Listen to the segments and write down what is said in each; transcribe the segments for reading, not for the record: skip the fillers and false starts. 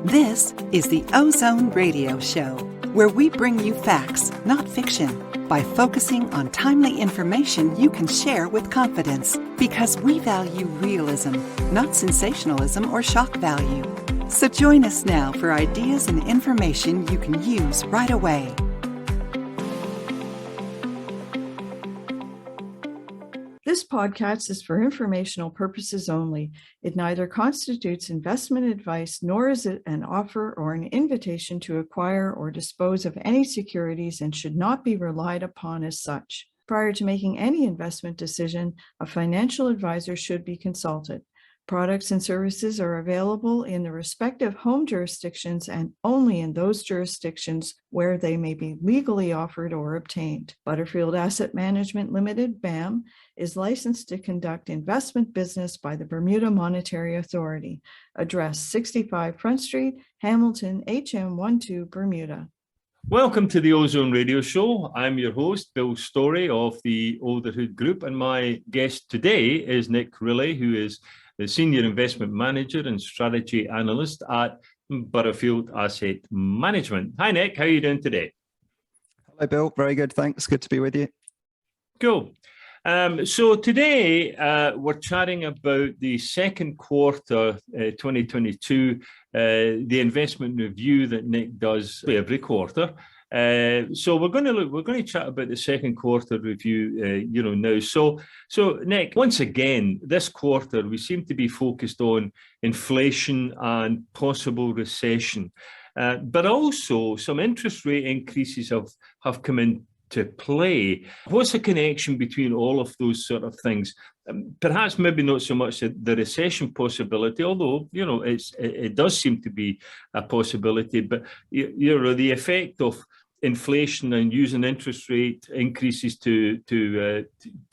This is the Ozone Radio Show, where we bring you facts, not fiction, by focusing on timely information you can share with confidence, because we value realism, not sensationalism or shock value. So join us now for ideas and information you can use right away. This podcast is for informational purposes only. It neither constitutes investment advice, nor is it an offer or an invitation to acquire or dispose of any securities, and should not be relied upon as such. Prior to making any investment decision, a financial advisor should be consulted. Products and services are available in the respective home jurisdictions and only in those jurisdictions where they may be legally offered or obtained. Butterfield Asset Management Limited, BAM, is licensed to conduct investment business by the Bermuda Monetary Authority. Address 65 Front Street, Hamilton, HM12, Bermuda. Welcome to the Ozone Radio Show. I'm your host, Bill Storie of the Olderhood Group, and my guest today is Nick Rilley, who is the Senior Investment Manager and Strategy Analyst at Butterfield Asset Management. Hi, Nick. How are you doing today? Hello, Bill. Very good. Thanks. Good to be with you. Cool. So today we're chatting about the second quarter 2022, the investment review that Nick does every quarter. So we're going to chat about the second quarter review, now. So Nick, once again, this quarter we seem to be focused on inflation and possible recession, but also some interest rate increases have come into play. What's the connection between all of those sort of things? Perhaps maybe not so much the recession possibility, although it does seem to be a possibility. But the effect of inflation and using interest rate increases to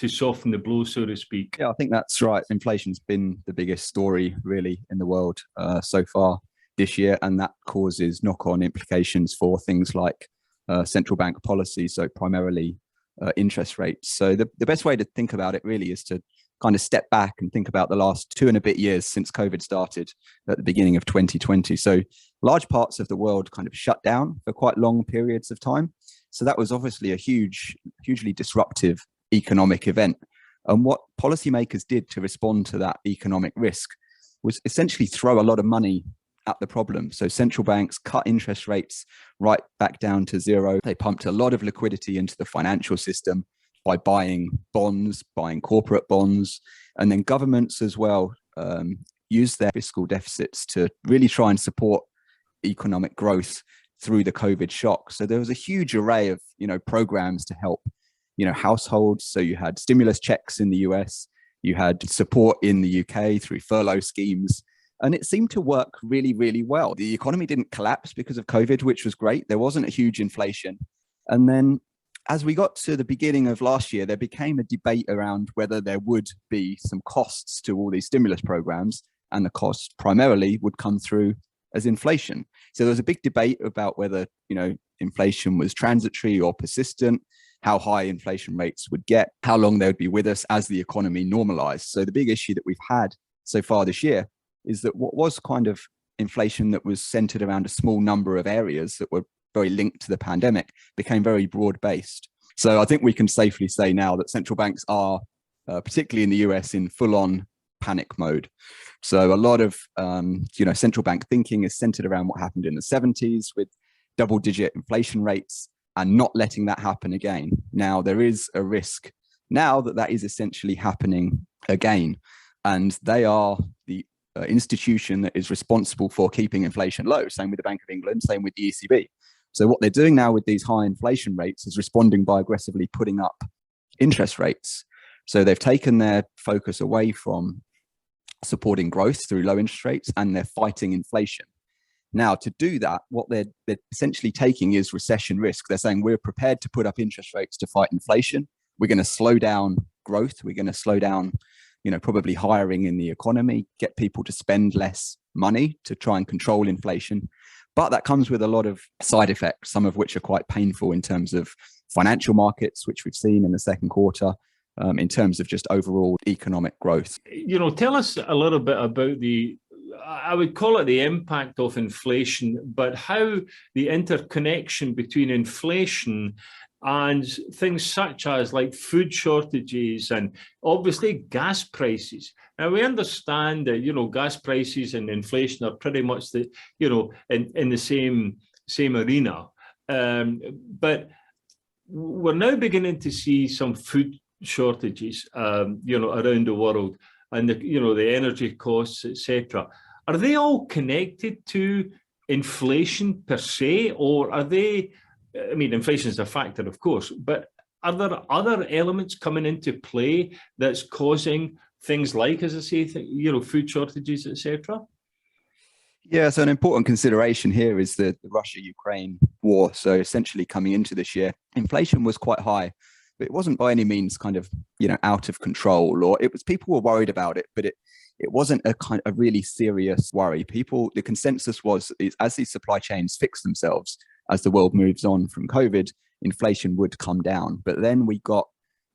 soften the blow, so to speak. Yeah, I think that's right. Inflation's been the biggest story really in the world so far this year, and that causes knock-on implications for things like central bank policy, so primarily interest rates. So the best way to think about it really is to kind of step back and think about the last 2 and a bit years since COVID started at the beginning of 2020. So large parts of the world kind of shut down for quite long periods of time. So that was obviously a hugely disruptive economic event. And what policymakers did to respond to that economic risk was essentially throw a lot of money at the problem. So central banks cut interest rates right back down to zero. They pumped a lot of liquidity into the financial system by buying bonds, buying corporate bonds, and then governments as well used their fiscal deficits to really try and support economic growth through the COVID shock. So there was a huge array of programs to help households. So you had stimulus checks in the US, you had support in the UK through furlough schemes. And it seemed to work really, really well. The economy didn't collapse because of COVID, which was great. There wasn't a huge inflation. And then as we got to the beginning of last year, there became a debate around whether there would be some costs to all these stimulus programs, and the cost primarily would come through as inflation. So there was a big debate about whether, inflation was transitory or persistent, how high inflation rates would get, how long they would be with us as the economy normalized. So the big issue that we've had so far this year is that what was kind of inflation that was centered around a small number of areas that were very linked to the pandemic became very broad-based. So I think we can safely say now that central banks are, particularly in the US, in full-on panic mode. So a lot of central bank thinking is centered around what happened in the 70s with double-digit inflation rates and not letting that happen again. Now there is a risk now that is essentially happening again, and they are the institution that is responsible for keeping inflation low. Same with the Bank of England, same with the ECB. So what they're doing now with these high inflation rates is responding by aggressively putting up interest rates. So they've taken their focus away from supporting growth through low interest rates, and they're fighting inflation. Now, to do that, what they're essentially taking is recession risk. They're saying we're prepared to put up interest rates to fight inflation. We're going to slow down growth. We're going to slow down probably hiring in the economy, get people to spend less money to try and control inflation. But that comes with a lot of side effects, some of which are quite painful in terms of financial markets, which we've seen in the second quarter, in terms of just overall economic growth. Tell us a little bit about I would call it the impact of inflation, but how the interconnection between inflation and things such as like food shortages and obviously gas prices. Now we understand that, gas prices and inflation are pretty much in the same arena. But we're now beginning to see some food shortages, around the world, and the energy costs, etc. Are they all connected to inflation per se, or are they? I mean, inflation is a factor, of course, but are there other elements coming into play that's causing things like, as I say, food shortages, etc.? Yeah, so an important consideration here is the Russia-Ukraine war. So essentially coming into this year, inflation was quite high, but it wasn't by any means kind of, out of control, or it was, people were worried about it, but it wasn't a really serious worry. The consensus was, as these supply chains fix themselves, as the world moves on from COVID, inflation would come down. But then we got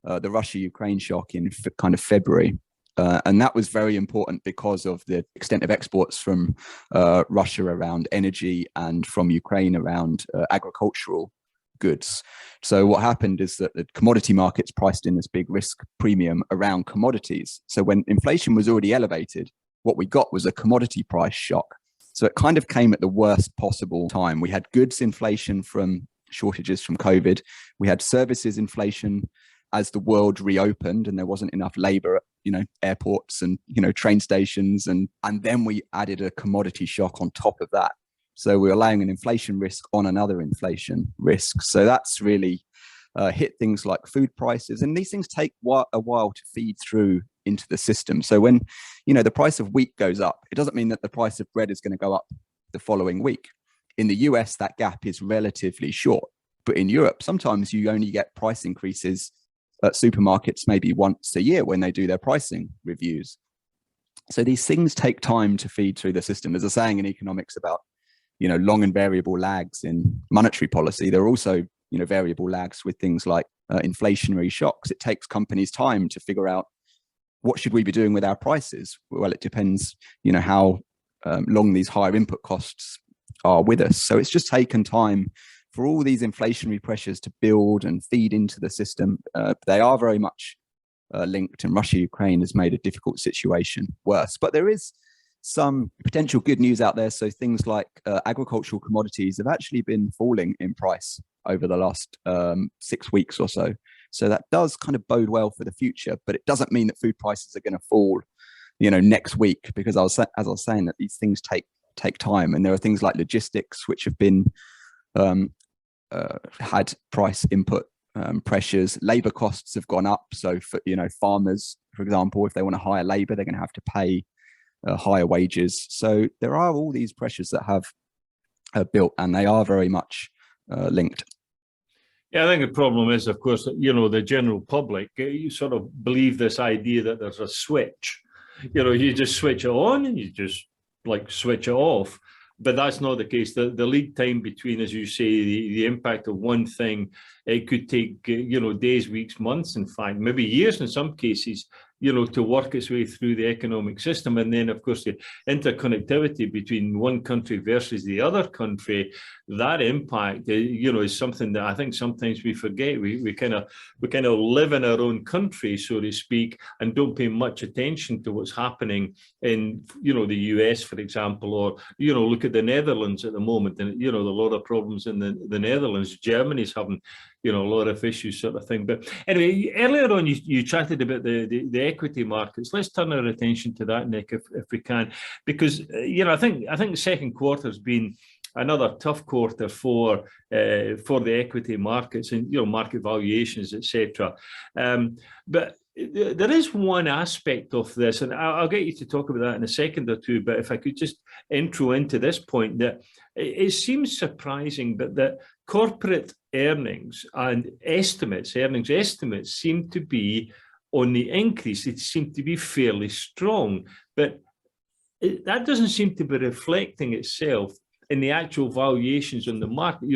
the Russia-Ukraine shock in kind of February. And that was very important because of the extent of exports from Russia around energy and from Ukraine around agricultural goods. So what happened is that the commodity markets priced in this big risk premium around commodities. So when inflation was already elevated, what we got was a commodity price shock. So it kind of came at the worst possible time. We had goods inflation from shortages from COVID. We had services inflation as the world reopened and there wasn't enough labor at, airports and, train stations. And then we added a commodity shock on top of that. So we're allowing an inflation risk on another inflation risk. So that's really hit things like food prices. And these things take a while to feed through into the system. So when, the price of wheat goes up, it doesn't mean that the price of bread is going to go up the following week. In the US, that gap is relatively short. But in Europe, sometimes you only get price increases at supermarkets maybe once a year when they do their pricing reviews. So these things take time to feed through the system. There's a saying in economics about, long and variable lags in monetary policy. There are also, variable lags with things like inflationary shocks. It takes companies time to figure out, what should we be doing with our prices? Well, it depends, how long these higher input costs are with us. So it's just taken time for all these inflationary pressures to build and feed into the system. They are very much linked, and Russia-Ukraine has made a difficult situation worse. But there is some potential good news out there. So things like agricultural commodities have actually been falling in price over the last 6 weeks or so. So that does kind of bode well for the future, but it doesn't mean that food prices are going to fall, next week, because as I was saying, that these things take time. And there are things like logistics, which have been had price input pressures. Labor costs have gone up. So for, farmers, for example, if they want to hire labor, they're going to have to pay higher wages. So there are all these pressures that have built, and they are very much linked. Yeah, I think the problem is, of course, the general public, you sort of believe this idea that there's a switch. You just switch it on and you just switch it off. But that's not the case. The lead time between, as you say, the impact of one thing, it could take, days, weeks, months, in fact, maybe years in some cases, to work its way through the economic system. And then, of course, the interconnectivity between one country versus the other country, that impact, is something that I think sometimes we forget. We kind of live in our own country, so to speak, and don't pay much attention to what's happening in, the US, for example, or, look at the Netherlands at the moment. And, a lot of problems in the Netherlands. Germany's having, a lot of issues, sort of thing. But anyway, earlier on, you chatted about the equity markets. Let's turn our attention to that, Nick, if we can, because I think the second quarter has been another tough quarter for the equity markets and market valuations, etc. But there is one aspect of this, and I'll get you to talk about that in a second or two. But if I could just intro into this point, that it seems surprising, but that corporate earnings and earnings estimates seem to be on the increase. It seems to be fairly strong, but that doesn't seem to be reflecting itself in the actual valuations on the market.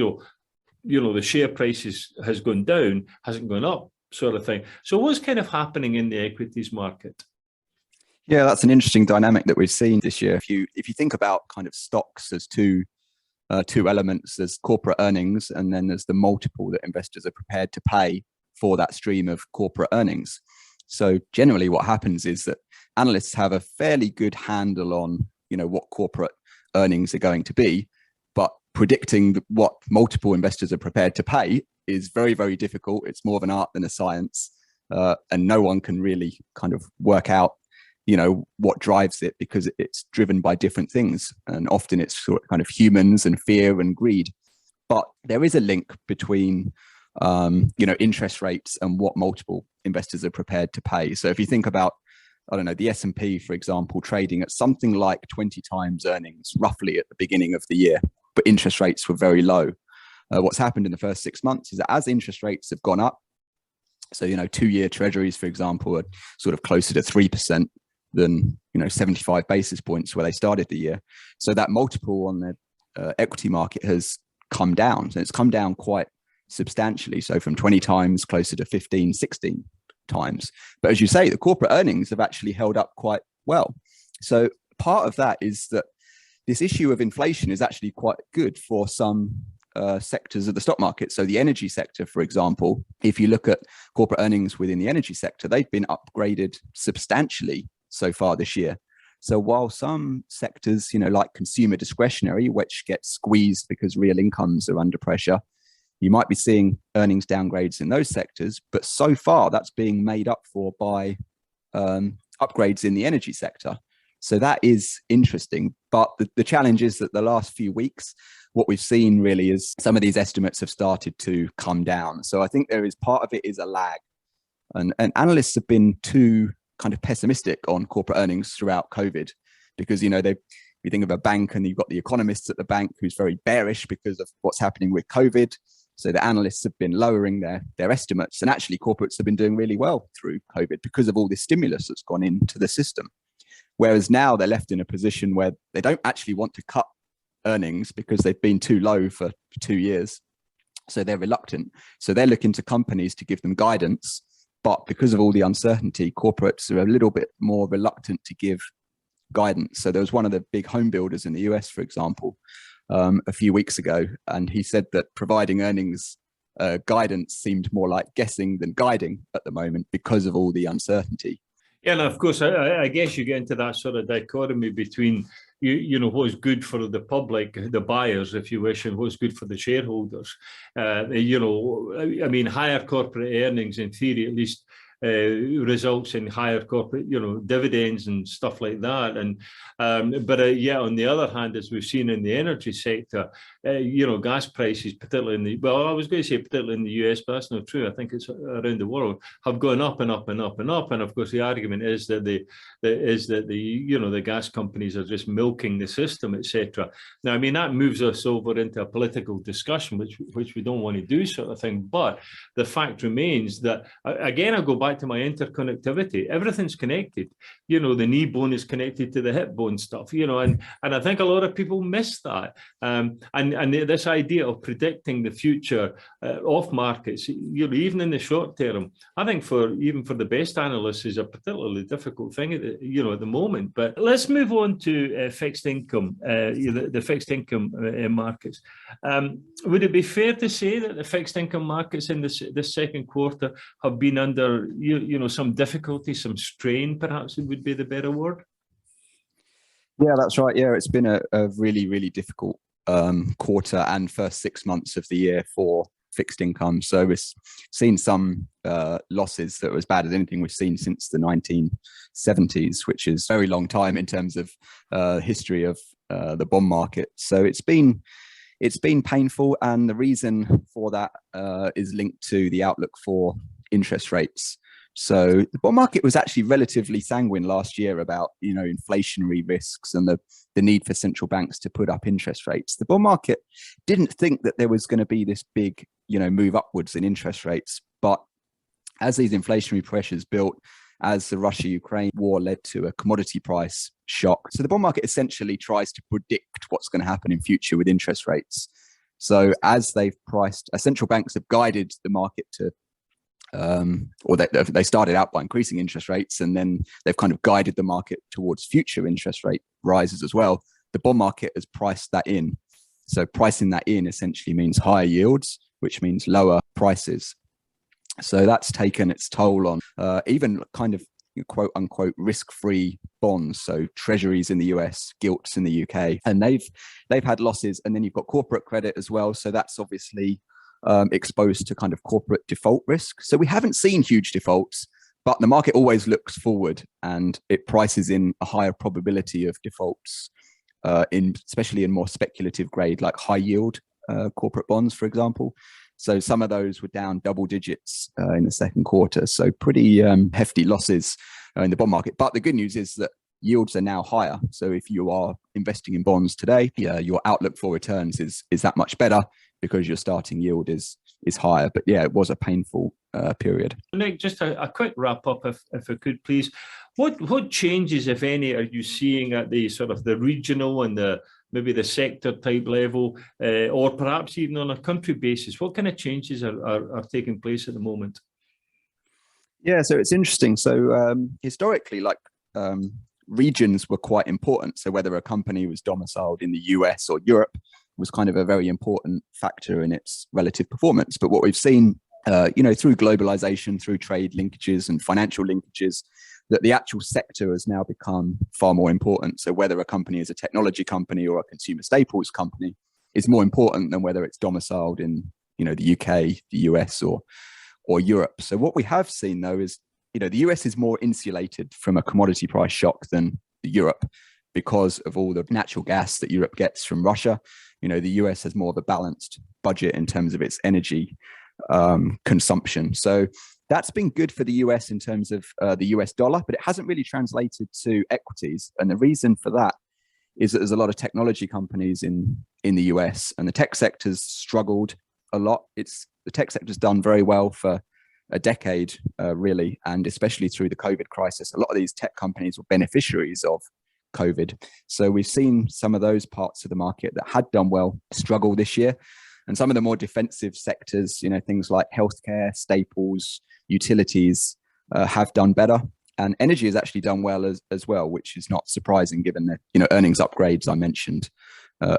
The share prices has gone down, hasn't gone up, sort of thing. So what's kind of happening in the equities market? Yeah, that's an interesting dynamic that we've seen this year. If you think about kind of stocks as two elements, there's corporate earnings, and then there's the multiple that investors are prepared to pay for that stream of corporate earnings. So generally, what happens is that analysts have a fairly good handle on, what corporate earnings are going to be, but predicting what multiple investors are prepared to pay is very, very difficult. It's more of an art than a science, and no one can really kind of work out what drives it, because it's driven by different things, and often it's sort of kind of humans and fear and greed. But there is a link between interest rates and what multiple investors are prepared to pay. So if you think about, I don't know, the S&P, for example, trading at something like 20 times earnings roughly at the beginning of the year, but interest rates were very low. What's happened in the first 6 months is that as interest rates have gone up, so 2-year treasuries, for example, are sort of closer to 3% than 75 basis points where they started the year. So that multiple on the equity market has come down. So it's come down quite substantially. So from 20 times closer to 15, 16 times. But as you say, the corporate earnings have actually held up quite well. So part of that is that this issue of inflation is actually quite good for some sectors of the stock market. So the energy sector, for example, if you look at corporate earnings within the energy sector, they've been upgraded substantially so far this year. So while some sectors, like consumer discretionary, which get squeezed because real incomes are under pressure, you might be seeing earnings downgrades in those sectors, but so far that's being made up for by upgrades in the energy sector. So that is interesting. But the challenge is that the last few weeks, what we've seen really is some of these estimates have started to come down. So I think there is part of it is a lag. And analysts have been too kind of pessimistic on corporate earnings throughout COVID, because, you think of a bank and you've got the economists at the bank who's very bearish because of what's happening with COVID. So the analysts have been lowering their estimates, and actually corporates have been doing really well through COVID because of all this stimulus that's gone into the system. Whereas now they're left in a position where they don't actually want to cut earnings because they've been too low for 2 years. So they're reluctant. So they're looking to companies to give them guidance. But because of all the uncertainty, corporates are a little bit more reluctant to give guidance. So there was one of the big home builders in the US, for example, a few weeks ago, and he said that providing earnings guidance seemed more like guessing than guiding at the moment because of all the uncertainty. Yeah, and of course, I guess you get into that sort of dichotomy between what's good for the public, the buyers, if you wish, and what's good for the shareholders. Higher corporate earnings, in theory, at least, results in higher corporate, dividends and stuff like that. And on the other hand, as we've seen in the energy sector, gas prices, particularly I was going to say particularly in the US, but that's not true. I think it's around the world, have gone up and up and up and up. And of course, the argument is that the gas companies are just milking the system, etc. Now, that moves us over into a political discussion, which we don't want to do, sort of thing. But the fact remains that, again, I go back to my interconnectivity. Everything's connected. The knee bone is connected to the hip bone stuff. And I think a lot of people miss that. And this idea of predicting the future of markets, even in the short term, I think even for the best analysts is a particularly difficult thing at the moment. But let's move on to fixed income, the fixed income markets. Would it be fair to say that the fixed income markets in this second quarter have been under some difficulty, some strain, perhaps it would be the better word? Yeah, that's right. Yeah, it's been a really, really difficult quarter and first 6 months of the year for fixed income. So we've seen some losses that were as bad as anything we've seen since the 1970s, which is a very long time in terms of history of the bond market. So it's been painful, and the reason for that is linked to the outlook for interest rates. So the bond market was actually relatively sanguine last year about, inflationary risks and the need for central banks to put up interest rates. The bond market didn't think that there was going to be this big, move upwards in interest rates. But as these inflationary pressures built, as the Russia-Ukraine war led to a commodity price shock. So the bond market essentially tries to predict what's going to happen in future with interest rates. So as they've priced, central banks have guided the market to or they started out by increasing interest rates, and then they've kind of guided the market towards future interest rate rises as well. The bond market has priced that in. So pricing that in essentially means higher yields, which means lower prices. So that's taken its toll on even kind of quote unquote risk-free bonds. So treasuries in the US, gilts in the UK, and they've had losses. And then you've got corporate credit as well. So that's obviously exposed to kind of corporate default risk. So we haven't seen huge defaults, but the market always looks forward and it prices in a higher probability of defaults, especially in more speculative grade, like high yield corporate bonds, for example. So some of those were down double digits in the second quarter. So pretty hefty losses in the bond market. But the good news is that yields are now higher. So if you are investing in bonds today, your outlook for returns is that much better because your starting yield is higher. But yeah, it was a painful period. Nick, just a quick wrap up, if I could, please. What changes, if any, are you seeing at the sort of the regional and maybe the sector type level, or perhaps even on a country basis? What kind of changes are taking place at the moment? Yeah, so it's interesting. So historically, regions were quite important. So whether a company was domiciled in the US or Europe was kind of a very important factor in its relative performance. But what we've seen, through globalization, through trade linkages and financial linkages, that the actual sector has now become far more important. So whether a company is a technology company or a consumer staples company is more important than whether it's domiciled in, the UK, the US or Europe. So what we have seen though is, the US is more insulated from a commodity price shock than Europe because of all the natural gas that Europe gets from Russia. The US has more of a balanced budget in terms of its energy consumption. So that's been good for the US in terms of the US dollar, but it hasn't really translated to equities. And the reason for that is that there's a lot of technology companies in the US, and the tech sector's struggled a lot. The tech sector's done very well for a decade, really, and especially through the COVID crisis. A lot of these tech companies were beneficiaries of COVID. So we've seen some of those parts of the market that had done well struggle this year. And some of the more defensive sectors, things like healthcare, staples, utilities have done better. And energy has actually done well as well, which is not surprising given the earnings upgrades I mentioned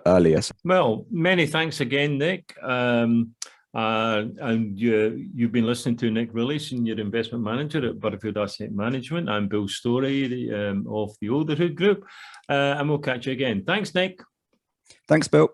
earlier. Well, many thanks again, Nick. And you've been listening to Nick Rilley, Senior Investment Manager at Butterfield Asset Management. I'm Bill Storie of the Olderhood Group, and we'll catch you again. Thanks, Nick. Thanks, Bill.